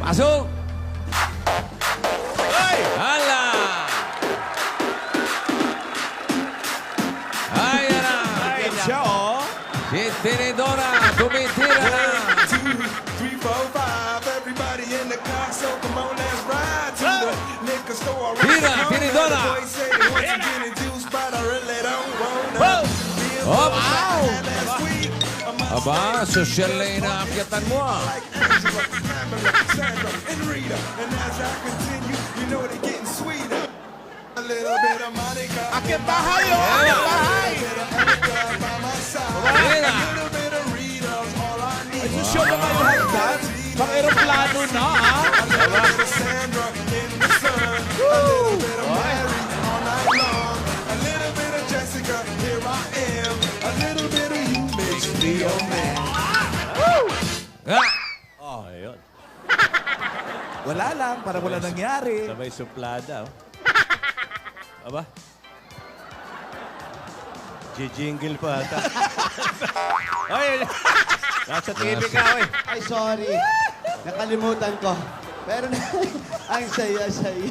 Pasok! Ay! Hala! Ayan na! Ayan siya, oh. Si Tinidora, tumitira na! 1, 2, 3, 4, 5. Everybody in the car, so come on, let's ride to the liquor store. Tira, Tinidora. The boys say they want some gin and juice, but I really don't want Wow! none. Hop! Last week, I'm Aba, social na inaakyatan mo ah. like Angela, Pamela, Sandra, and Rita. And as I continue, you know they're getting sweeter. A little bit of Monica. Akyat bahay, oh. Akyat bahay. A little bit of Erica by my side. Tira! A little bit of Rita's all I need. Susyo na kayo hagdan. Pang-aeroplano na, ha? A little bit of Sandra in the sun. A little bit of Mary all night long. A little bit of Jessica, here I am. A little bit of you makes me your man. Ah! Oh, ayun. Wala lang, para wala nangyari. Sabay suplada, oh. Aba? Jingle pa ata. Ay, nasa TV ka, eh. Ay, sorry. Nakalimutan ko. Pero ang saya-saya.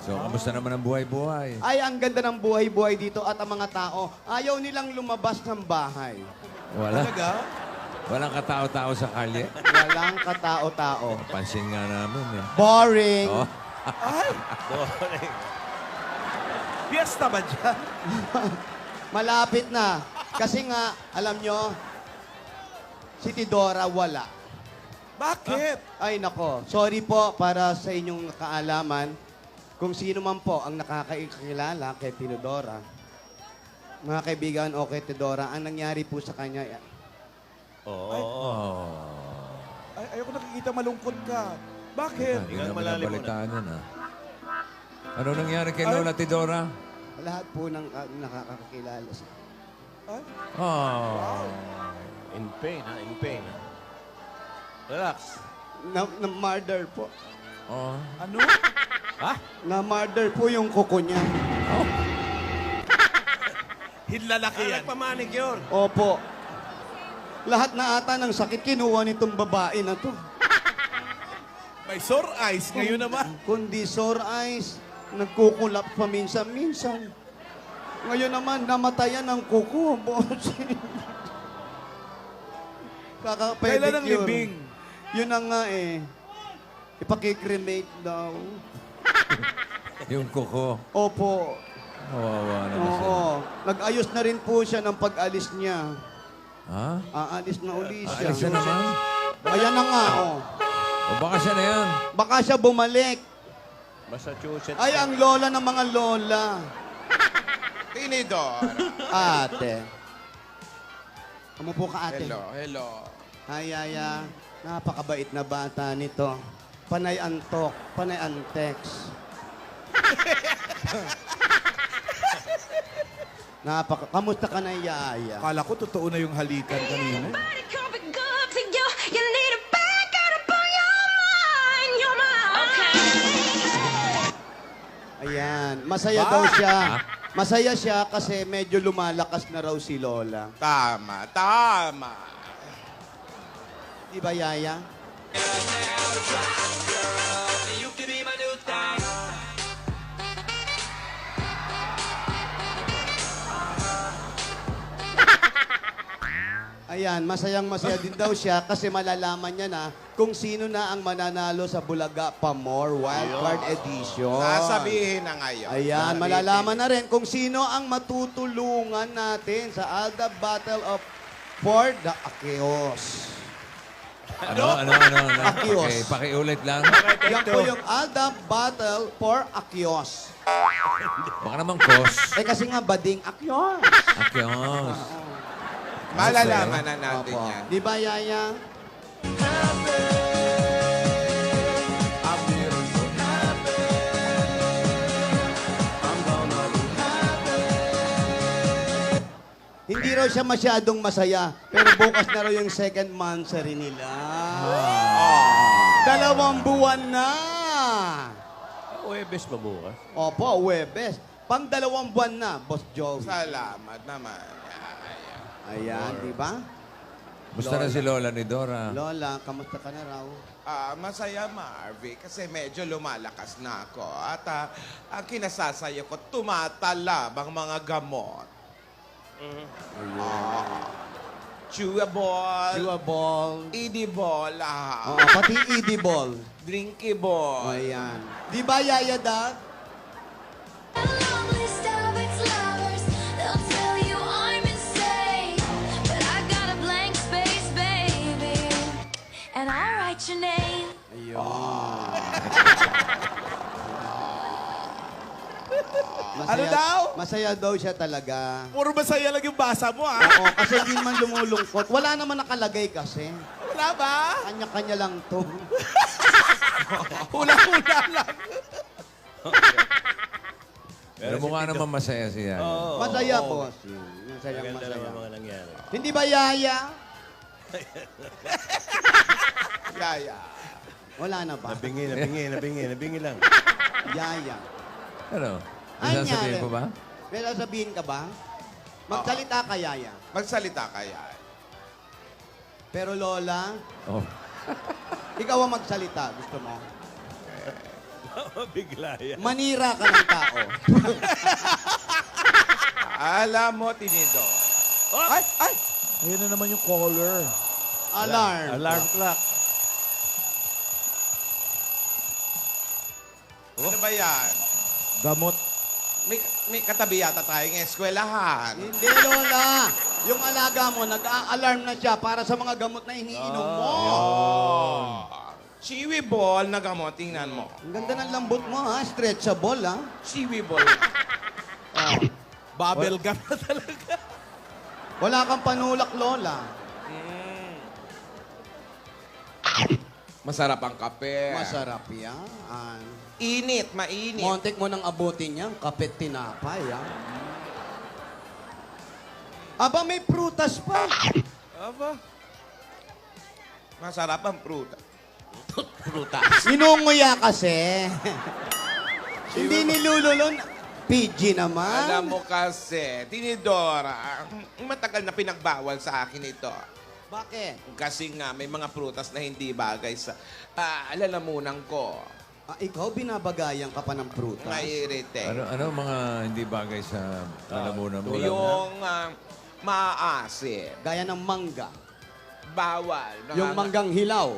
So, kamusta naman ang buhay-buhay? Ay, ang ganda ng buhay-buhay dito at ang mga tao, ayaw nilang lumabas ng bahay. Wala. Talaga? Walang katao-tao sa kalye. Walang katao-tao. Pansin nga namin eh. Boring. Oh. Ay, piyesta ba dyan? Malapit na. Kasi nga, alam nyo, si Tidora wala. Bakit? Ay, nako. Sorry po para sa inyong kaalaman. Kung sino man po ang nakakakilala kay Tidora, mga kaibigan o kay Tidora, ang nangyari po sa kanya, Oo. Ay, ayoko nakikita malungkot ka. Bakit? Hindi Tingnan naman malalim nabalitaan yan ah. Ano nangyari kay Lola Tidora? lahat po ng nakakakilala sa Ay, Oh. In pain, ha? In pain, ha? Relax. na-murder po. Oh. ano? Ha? Na-murder po yung kuko niya. Hinlalaki Ay, yan. nagpamanicure. Opo. Lahat na ata ng sakit kinuha nitong babae na to. May sore eyes ngayon naman. Kundi sore eyes, nagkukulap pa minsan-minsan. Ngayon naman, namatayan ng kuko, boss. Kailan ang Kaka-pedicure. libing? Yun na nga eh. Ipakikremate daw. Yung kuko. Opo. Kawawa naman siya. Oo. Nag-ayos na rin po siya ng pag-alis niya. Ha? Aalis na uli siya. Alis na naman? Ayan na nga, oh. O baka siya na yan. Baka siya bumalik. Massachusetts. Ay, ang lola ng mga lola. Tinidor. Ate. Umupo ka, ate. Hello. Ay, napakabait na bata nito. Panay antok, panay antex. Kamusta ka na, Yaya? Akala ko totoo na yung halikan kanina. Body can't be good to you. You need a back out upon your mind. Your mind. Ayan, masaya daw siya. Masaya siya kasi medyo lumalakas na raw si Lola. Tama. Di ba, Yaya? Ayan, masayang-masaya din daw siya kasi malalaman niya na kung sino na ang mananalo sa Bulaga Pamor Wildcard Edition. Sasabihin na ngayon. Ayan, malalaman na rin kung sino ang matutulungan natin sa Alda Battle of Fort the Akeos. Ano? Akios. Okay, pakiulit lang. Yan po yung Alda Battle for Akeos. Baka naman kos. Eh kasi nga bading Akeos. Akyos. Malalaman na natin Opo. yan. Di ba, Yaya? Hindi raw siya masyadong masaya, pero bukas na raw yung second monthsary nila. 2 buwan na! Uwebes ba bukas? Opo, Webes. Pang 2 buwan na, Boss Joe. Salamat naman. Ayan, di ba? Musta na si Lola ni Dora? Lola, kamusta ka na raw? Masaya, Marvy, kasi medyo lumalakas na ako. At ang kinasasayo ko, tumatalab ang mga gamot. Chewable, Chewable. edible, Oo, pati edible. drinkable. Ayan. Di ba, Yaya Dad? long list of ex-lovers. They'll tell you I'm insane, but I got a blank space, baby, and I'll write your name. Ano daw? Masaya daw siya talaga. Puro masaya lang yung basa mo, ah. Oo, kasi hindi man lumulungkot. Wala naman nakalagay kasi. Wala ba? Kanya-kanya lang to. Hula-hula lang. Pero mukha naman masaya siya. Masaya po. Masaya, Maganda masaya. naman mga nangyari. Hindi ba, Yaya? Yaya. Wala na ba? Nabingi lang. Yaya. Ano? Ay, Sasabihin nyari. ko ba? May sasabihin ka ba? Magsalita ka, Yaya. Magsalita kaya. Pero Lola, Oh. ikaw ang magsalita. Gusto mo? Bigla yan. Manira ka ng tao. Alam mo, Tinidor. Ay! Ay! Ayan na naman yung caller. Alarm. Alarm clock. Ano ba yan? Gamot. May katabi yata tayong eskwelahan. Hindi, Lola. Yung alaga mo, nag-a-alarm na siya para sa mga gamot na iniinom mo. Chiwi ball na gamot, tingnan mo. Ang ganda ng lambot mo, ha? Stretchable, ha? Chiwi ball. Bubble gum na talaga. Wala kang panulak, Lola. Masarap ang kape. Masarap yan. Init, mainit. Montek mo ng abutin yan, kapit tinapay, ha? Aba, may prutas pa. Aba. Masarap ang pruta. Inunguya kasi. Hindi nilululon. PG naman. Alam mo kasi, Tinidora, matagal na pinagbawal sa akin ito. Bakit? Kasi nga, may mga prutas na hindi bagay sa lalamunan ko. Ikaw, binabagayan ka pa ng prutas. Naiirite. Ano mga hindi bagay sa lalamunan mo? Yung maasim. Gaya ng mangga. Bawal. Yung manggang hilaw.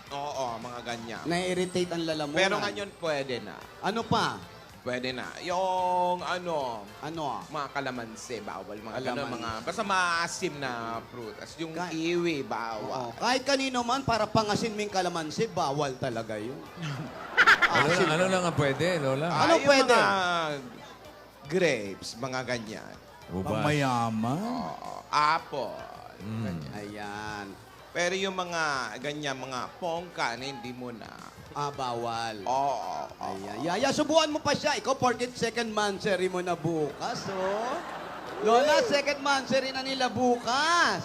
Oo, mga ganyan. Na-irritate ang lalamunan. Pero ngayon pwede na. Ano pa? Pwede na. Yung Ano? mga kalamansi, bawal. Mga Kalamansi. ganun, mga, basta maasim na prutas. Yung kiwi, bawal. Oo. Kahit kanino man, para pangasin mo yung kalamansi, bawal talaga yun. Ano lang ang pwede, Lola? Ano Yung pwede? Mga grapes, mga ganyan. Ubas. Mayaman. Oo, apple. Mm. Ganyan. Ayan. Pero yung mga ganyan, mga pongka na hindi mo na. Bawal. Oo. Ayan. Yaya, subukan mo pa siya. Ikaw, porket second monthsary mo na bukas, oh. Lola, second monthsary na nila bukas.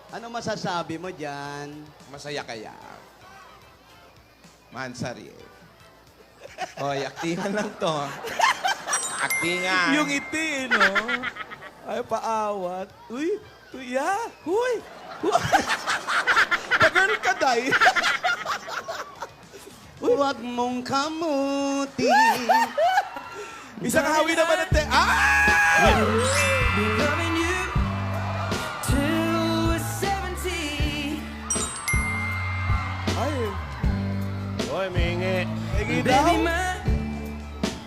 Ano masasabi mo dyan? Masaya kaya. Mansari. Hoy, aktingan lang to. Aktingan. Yung iti, no? Ay, paawat. Uy, ya. Huy. Pag-girl ka, day. Huwag mong kamuti. Isang hawi naman natin. Ah! Loving you till we're 70. Ay, Hoy, mingi. hindi daw. Baby, my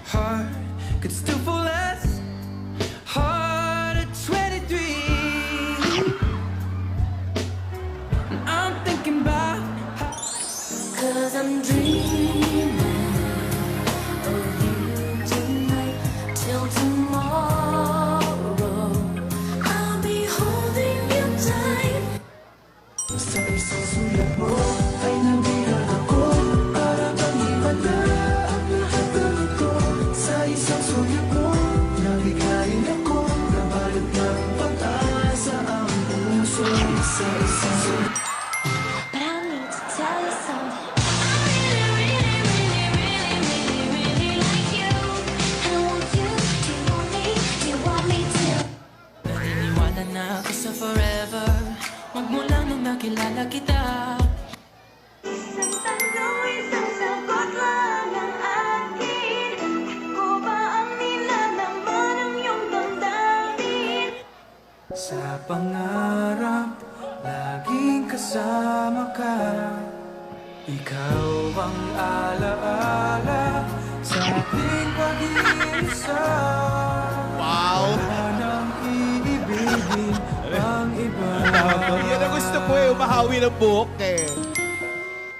heart could still fall as hard at 23. And I'm thinking about how 'Cause I'm dreaming of you tonight till tomorrow. I'll be holding you tight. sa isang sulat mo ay nabihan ako. Para bang iba na ang lahat ng ito. Sa isang sulat mo, nabigayin ako. Nabalot ng pag-asa ang puso. Sa isang sulat But I need to tell you something. I really, really, really, really, really, really like you. And I want you. Do you want me? Do you want me to? naniniwala na ako sa forever. Magmula Alala kita. Isang tanong, isang sagot lang ang akin. Ako ba ang nilalaman ng iyong damdamin? Sa pangarap, laging kasama ka. Ikaw ang alaala sa ating pag-iisa. Wow! Wala nang iibigin ang iba. Yan ang gusto ko eh, umahawi ng buhok eh.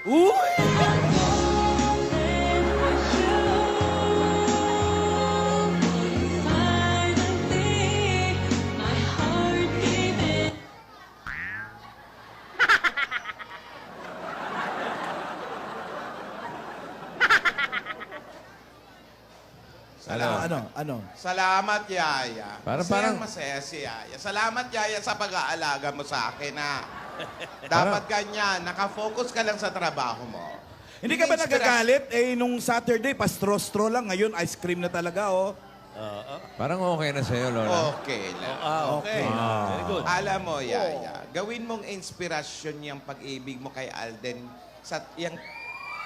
Uy! Ano? Salamat, Yaya. Parang- Masaya si Yaya. Salamat, Yaya, sa pag-aalaga mo sa akin, ha. Dapat ganyan. Nakafocus ka lang sa trabaho mo. Hindi ka ba Inspira- nagagalit? Eh, nung Saturday, pa-straw-straw lang. Ngayon, ice cream na talaga, oh. Parang okay na sa'yo, Lola. Okay lang. Okay. Very good. Alam mo, Yaya, gawin mong inspirasyon yung pag-ibig mo kay Alden. Yung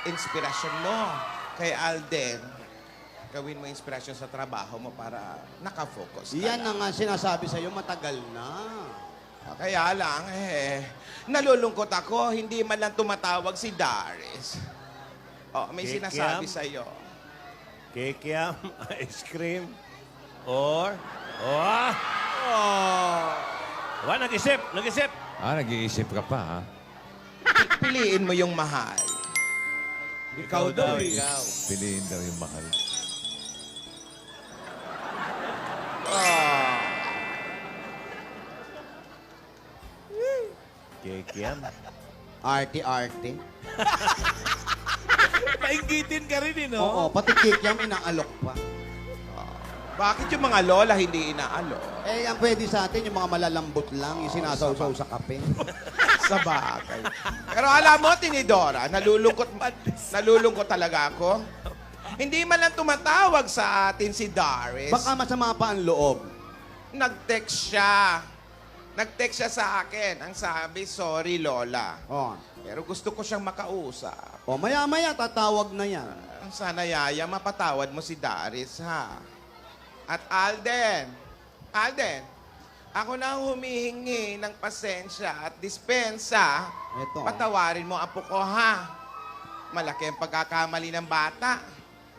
inspirasyon mo kay Alden, gawin mo inspirasyon sa trabaho mo para nakafocus ka. Yan na nga sinasabi sa'yo, matagal na. Kaya lang, nalulungkot ako, hindi man lang tumatawag si Darius. Oh, may Kikiam? sinasabi sa'yo. Kikiam, ice cream, or... nag-isip! Nag-iisip ka pa, ha? Piliin mo yung mahal. Ikaw daw eh. Piliin daw yung mahal. Kikiam. Arte-arte. Painggitin ka rin, eh, no? Oo, pati kikiam inaalok pa. Bakit yung mga lola hindi inaalok? Eh, ang pwede sa atin, yung mga malalambot lang, yung sinasawsaw sa kape. Sa bagay. Pero alam mo, Tinidora, nalulungkot talaga ako. Hindi man lang tumatawag sa atin si Darius. Baka masama pa ang loob. Nag-text siya. Nag-text siya sa akin. Ang sabi, sorry, Lola. Oh. Pero gusto ko siyang makausap. O, maya-maya, tatawag na yan. Sana, Yaya, mapatawad mo si Darius, ha? At Alden, ako na ang humihingi ng pasensya at dispensa. Eto. Patawarin mo apo ko, ha? Malaki ang pagkakamali ng bata.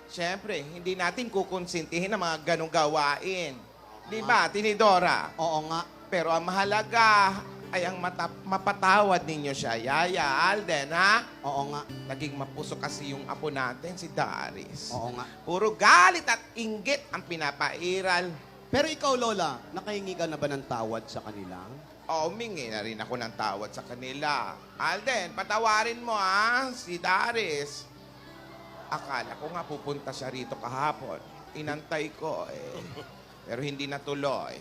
Siyempre, hindi natin kukonsintihin ang mga ganong gawain. Di ba, Tinidora? Oo nga. Pero ang mahalaga ay ang mapatawad ninyo siya, Yaya, Alden, ha? Oo nga. Naging mapuso kasi yung apo natin, si Darius. Oo nga. Puro galit at inggit ang pinapairal. Pero ikaw, Lola, nakahingi ka na ba ng tawad sa kanila? O, humingi na rin ako ng tawad sa kanila. Alden, patawarin mo, ha? Si Darius. Akala ko nga pupunta siya rito kahapon. Inantay ko, eh. Pero hindi natuloy.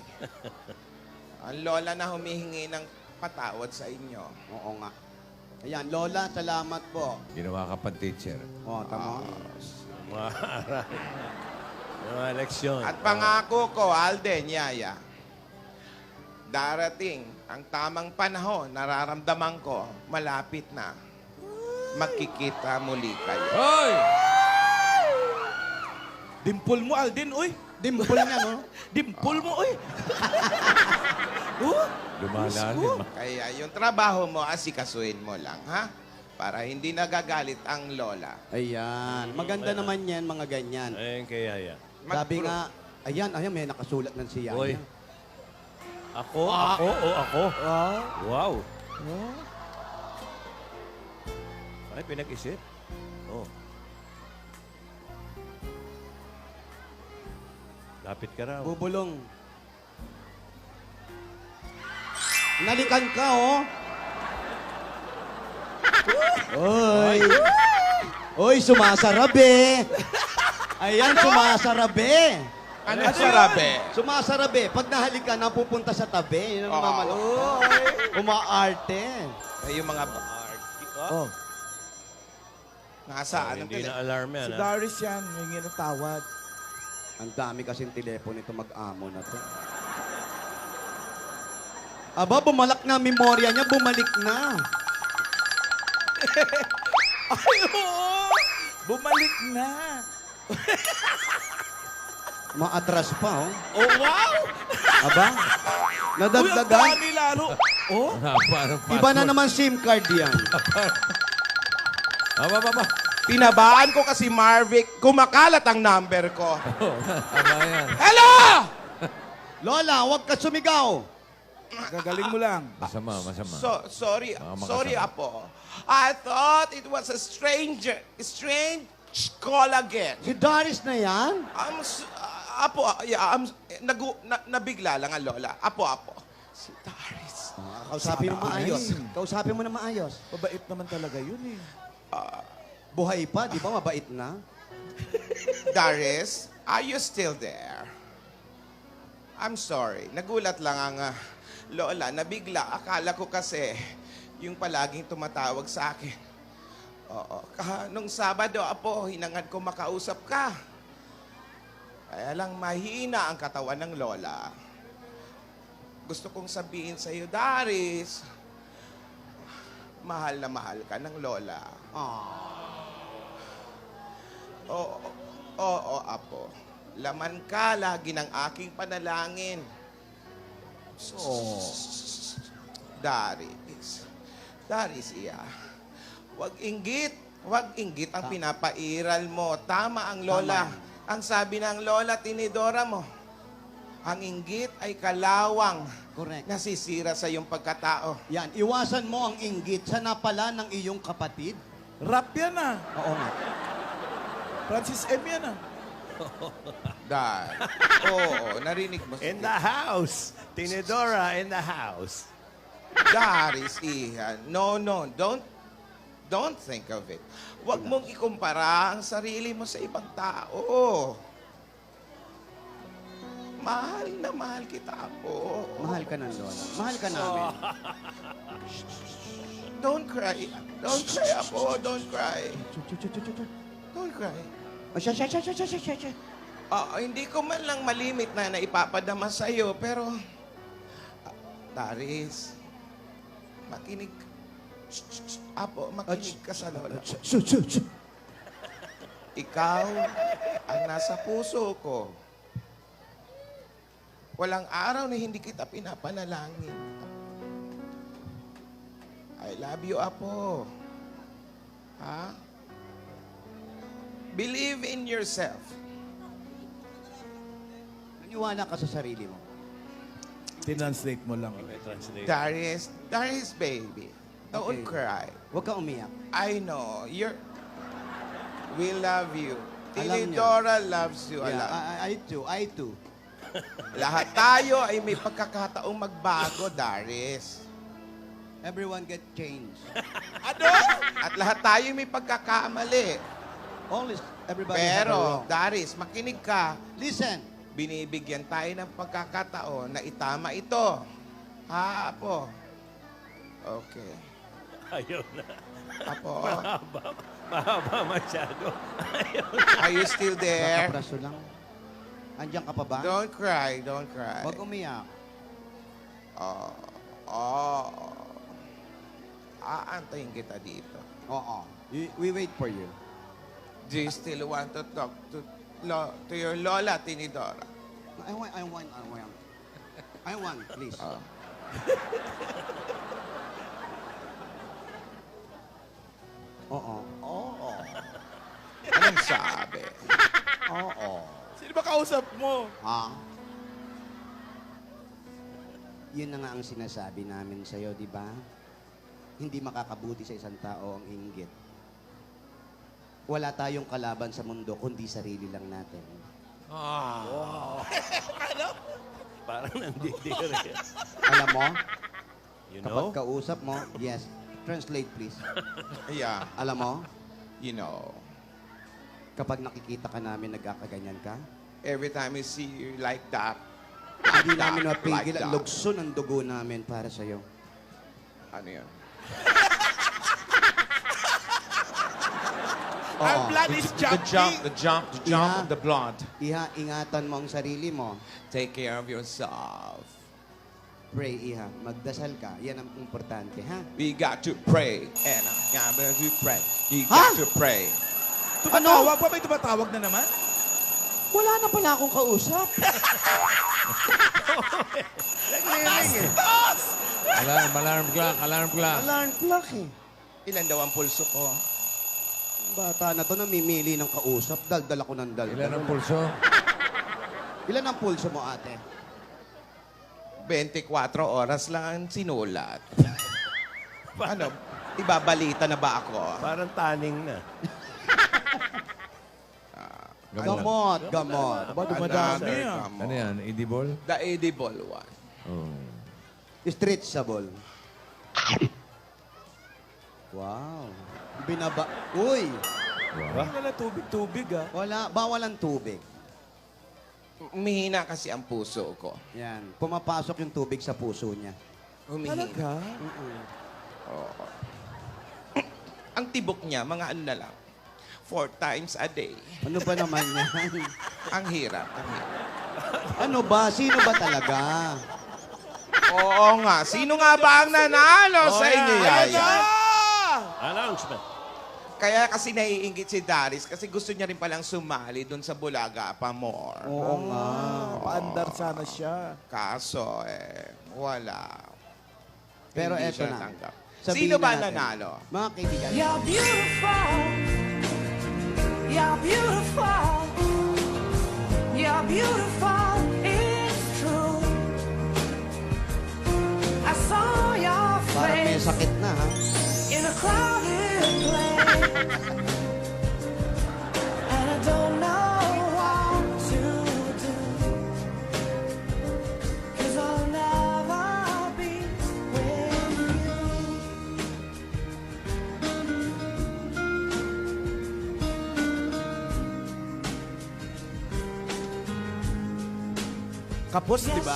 Ang lola na humihingi ng patawad sa inyo. Oo nga. Ayan, Lola, salamat po. Ginawa ka pang teacher. O, tama. Mga leksyon. At pangako ko, Alden, Yaya, darating ang tamang panahon, nararamdaman ko, malapit na. Magkikita muli kayo. Hoy! Dimple mo, Alden, uy. Dimple niya, no? Dimple mo, uy. Lumalalim. Kaya yung trabaho mo, asikasuhin mo lang, ha? Para hindi nagagalit ang lola. Ayan. Maganda naman yan, mga ganyan. Ayun kay Yaya. Sabi nga, ayan, may nakasulat ng si Yaya. Uy. Ako? Wow. Ay, pinag-isip. Oh. Lapit ka raw. Bubulong. Nalikan ka, oh. Oy. Oy, sumasarabe. Ayan, sumasarabe. Ano sarabe? Sumasarabe. Pag nahalikan, napupunta sa tabi. Yun ang mamalo. Umaarte. Ay, yung mga... Oh, Nasaan? Hindi na alarm yan, si ha? Darius yan, hingi ng tawad. Ang dami kasing telepono ito mag-amo na to. Aba, bumalak na ang memorya niya, bumalik na. Ay, oo! Bumalik na. Maatras pa, oh. Oh, wow! Aba? Uy, ang Nadagdagan? dami lalo. Oh, Parang Iba na naman SIM card yan. Aba. Pinabaan ko kasi Marvic, kumakalat ang number ko. Aba yan. Hello! Lola, huwag ka sumigaw. gagaling mo lang. Masama. Sorry, Baka sorry makasama. Apo. I thought it was a strange call again. Si Doris na yan? Apo, yeah, nabigla lang ang lola. Apo. Si Doris. Kausapin mo maayos. Kausapin mo na maayos. Mabait naman talaga yun eh. Buhay pa, di ba mabait na? Doris, are you still there? I'm sorry. Nagulat lang ang lola. Nabigla. Akala ko kasi yung palaging tumatawag sa akin. Oo. Nung Sabado, Apo, hinangad ko makausap ka. Kaya lang mahina ang katawan ng lola. Gusto kong sabihin sa iyo, Doris, mahal na mahal ka ng lola. Oo, Apo. Laman ka lagi ng aking panalangin. Doris, iya. Huwag inggit ang pinapairal mo. Tama ang lola. Ang sabi ng lola, tinidora mo. Ang inggit ay kalawang. Correct. Nasisira sa iyong pagkatao. Yan, iwasan mo ang inggit sa napala ng iyong kapatid. Rap yan ah. Oo nga. Francis M. yan ah. Oo, narinig mo. In the house. Tinidora in the house. Doris, iha. No, don't think of it. Huwag mong ikumpara ang sarili mo sa ibang tao. Mahal na mahal kita, Apo. Mahal ka ng lola. Mahal ka namin. Don't cry. Don't cry, Apo. Don't cry. Don't cry. Hindi ko man lang malimit na naipapadama sa'yo, pero... Doris, makinig. Apo, makinig ka sa lola. Ikaw ang nasa puso ko. Walang araw na hindi kita pinapanalangin. I love you, Apo. Ha? Believe in yourself. Naniwala ka sa sarili mo. Tinranslate mo lang. Darius, baby. Don't cry. Huwag ka umiyak. I know. We love you. Alam niya. Tinidora loves you a Yeah, lot. I too. Lahat tayo ay may pagkakataong magbago, Darius. Everyone get changed. At lahat tayo may pagkakamali. Always, everybody have a Pero, wrong. Darius, makinig ka. Listen. Binibigyan tayo ng pagkakataon na itama ito. Ha, Apo? Okay. Ayaw na. Apo, Mahaba masyado. are you still there? Nakapraso lang. Andiyan ka pa ba? Don't cry, don't cry. Huwag umiyak. Aantayin kita dito. Oo. We wait for you. Do you still want to talk to your Lola, Tinidora? I want, please. Oo. Anong sabi? Sino ba kausap mo? Yun na nga ang sinasabi namin sa'yo, di ba? Hindi makakabuti sa isang tao ang inggit. Wala tayong kalaban sa mundo, kundi sarili lang natin. Parang nandidiri. Alam mo, You kapag know? kausap mo, yes, translate please. Yeah, Alam mo, you know. kapag nakikita ka namin nagkakaganyan ka, Every time I see you like that, hindi namin like mapigil that. ang lugso ng dugo namin para sa'yo. Ano yun? Our blood is jumping. The jump Yeah. of the blood. Ingatan mo ang sarili mo. Take care of yourself. pray, Iha. Magdasal ka. Yan ang importante, ha? We got to pray. And got to pray. You Ha? got to pray. Tumatawag pa? May tumatawag na naman? Wala na pala akong kausap. Alarm clock. Alarm clock, eh. Ilan daw ang pulso ko? Bata na to namimili ng kausap. Daldal ako ng daldal. Ilan ang pulso? Ilan ang pulso mo, ate? 24 oras lang ang sinulat. Ano? Ibabalita na ba ako? Parang taning na. Gamot. Ba, dumadami Another ah. gamot. Ano yan? Edible? The edible one. Oh. Stretchable. Wow. Binaba... Uy! Wala tubig ah. Wala. Bawal ang tubig. Umihina kasi ang puso ko. Yan. Pumapasok yung tubig sa puso niya. Humihina. Talaga? Oo. Ang tibok niya, mga ano na lang, 4 times a day. Ano ba naman yan? Ang hirap. Ano ba? Sino ba talaga? Oo nga. Sino nga ba ang nanalo sa inyo, Yaya? Announcement. Kaya kasi naiingit si Darius kasi gusto niya rin palang sumali dun sa Bulaga pa more. Oo nga. Paandar sana siya. Kaso, wala. Pero Hindi eto siya na. tanggap. Sabihin Sino ba natin. nanalo? Mga kaibigan. You're beautiful. You're beautiful. You're beautiful. It's true. I saw your Parang may face sakit na, ha? in a crowded place. And I don't know what to do. 'Cause I'll never be with you. Kapos, di ba?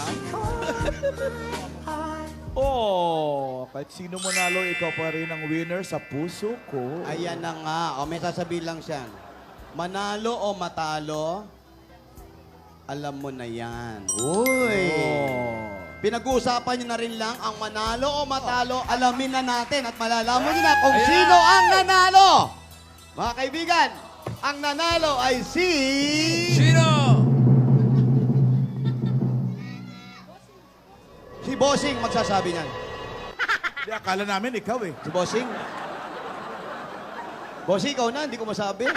Oh, kahit sino manalo, ikaw pa rin ang winner sa puso ko. Ayan na nga. O, may sasabihin lang siya. Manalo o matalo, alam mo na yan. Uy! Pinag-uusapan niyo na rin lang ang manalo o matalo, alamin na natin at malalaman niyo na kung sino ang nanalo. Mga kaibigan, ang nanalo ay si... Sino? Si Bossing magsasabi niyan. Di, akala namin ikaw eh. Si Bossing? Bossing, ikaw na, hindi ko masabi.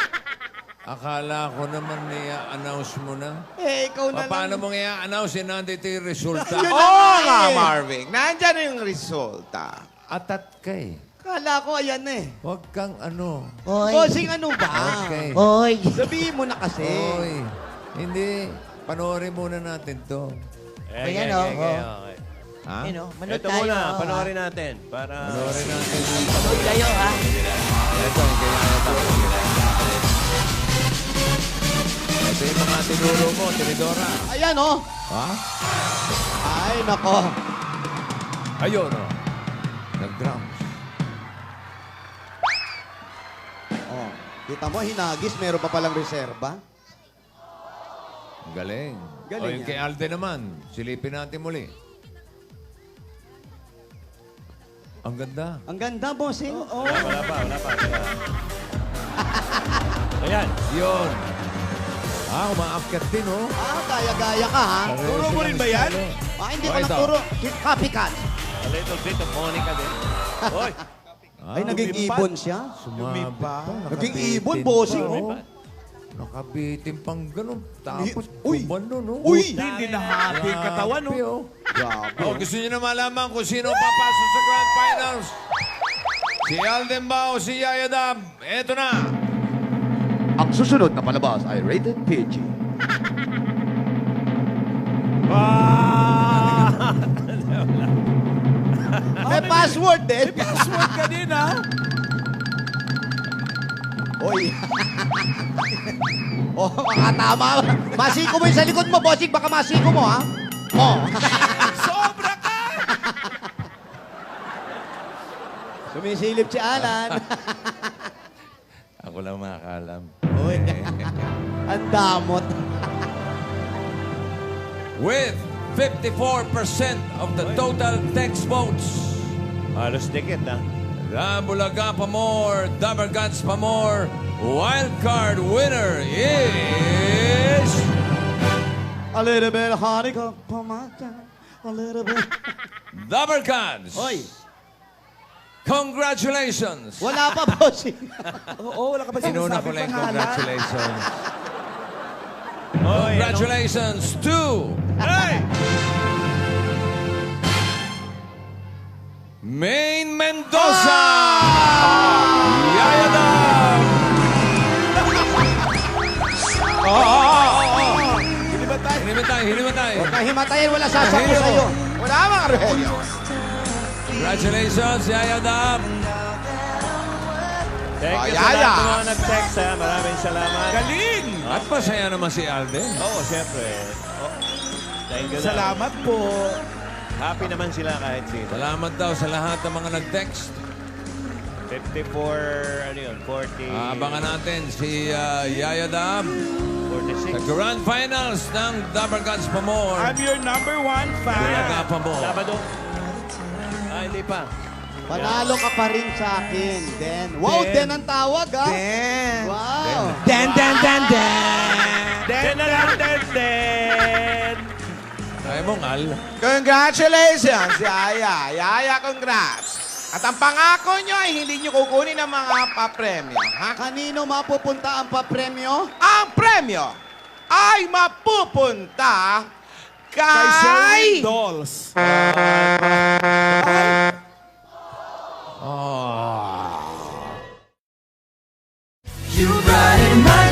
Akala ko naman i-announce mo na. Eh, ikaw na Paano lang. mong i-announce? Nandito yung resulta. Yun Oo na nga, eh. Marvin. Nandyan na yung resulta. Atat ka eh. Kala ko, ayan na eh. Huwag kang ano. Bossing, ano ba? Okay. Oy. Sabihin mo na kasi. Oy. Hindi. Panoorin muna natin to. Ayan, okay. Ha? Ito muna, panoorin natin. Para... Panoorin natin. Kayo, ha? Ito, yung kailangan ito yung mga tinuro mo, Tinidora. Ayan, oh. Ha? Ay, nako. Ayun, oh. Nag-drums. Oh, kita mo, hinagis, meron pa palang reserba. Galing. Galing O yung yan. kay Alden naman, silipin natin muli. Ang ganda. Ang ganda, bossing. Wala pa. Ayan. Yun. Umaakyat din, oh. Gaya-gaya ka, ha? Turo mo rin ba yan? Hindi Oh, ko ito. naturo. Copycat. A little bit of Monica din. Hoy! Ay, naging lumipat. ibon siya. Sumabit pa. Naging Nakabitin ibon, pa, bossing, oh. oh. Nakabitin pang ganun. Tapos, Uy. kumano, no? Uy! Hindi na happy yung katawan, no? Grabe, oh. Grabe. Oh, gusto niyo na malaman kung sino papasok sa Grand Finals? Si Alden ba o si Yaya Dab? Eto na. Ang susunod na palabas ay rated PG. May password din. Password ka din, ha? Uy. Oh, makatama. Masiko mo yung sa likod mo, bossing. Baka masiko mo, ha? Oh. Sobra ka! Sumisilip si Alan. Ako lang makakalam. Uy. Ang damot. With 54% of the total text votes. Halos dikit, ha? The Bulaga Pamor, Dabargats Pamor, wild card winner is... A little bit of honeycomb, a little bit. Dabargats. Hoy, Congratulations! wala pa, bossing. Oo, wala ka pa Inuna ko sinasabi lang pangalan. congratulations. Hoy, Congratulations to... Maine Mendoza! Yaya Dam! Hinimatay. Huwag kang himatayin, wala sasako Hero. sa'yo. Wala mga Rogelio. Congratulations, Yaya Dam! thank you Yaya. sa lahat ng mga nag-text, ha? Maraming salamat. Galing! At masaya naman si Alden. Oo, syempre. Oh, thank you. Salamat po. Happy naman sila kahit sino. Salamat daw sa lahat ng mga nag-text. 54, ano yun, 40, Abangan natin si Yaya Dam sa 46. Grand Finals ng Dabargats Pamor. I'm your number one Bulaga fan. Pamor. Sabado. Hindi pa. Panalo ka pa rin sa akin, Den. Wow, Den. Den ang tawag, ha? Den. Wow. Den. Den na lang, Den. Ay mong Al. Congratulations, Yaya. Yaya, congrats. At ang pangako nyo ay hindi nyo kukunin ang mga papremyo. Ha? Kanino mapupunta ang papremyo? Ang premyo ay mapupunta Kay Sherwin kay... Dolls. You brighten my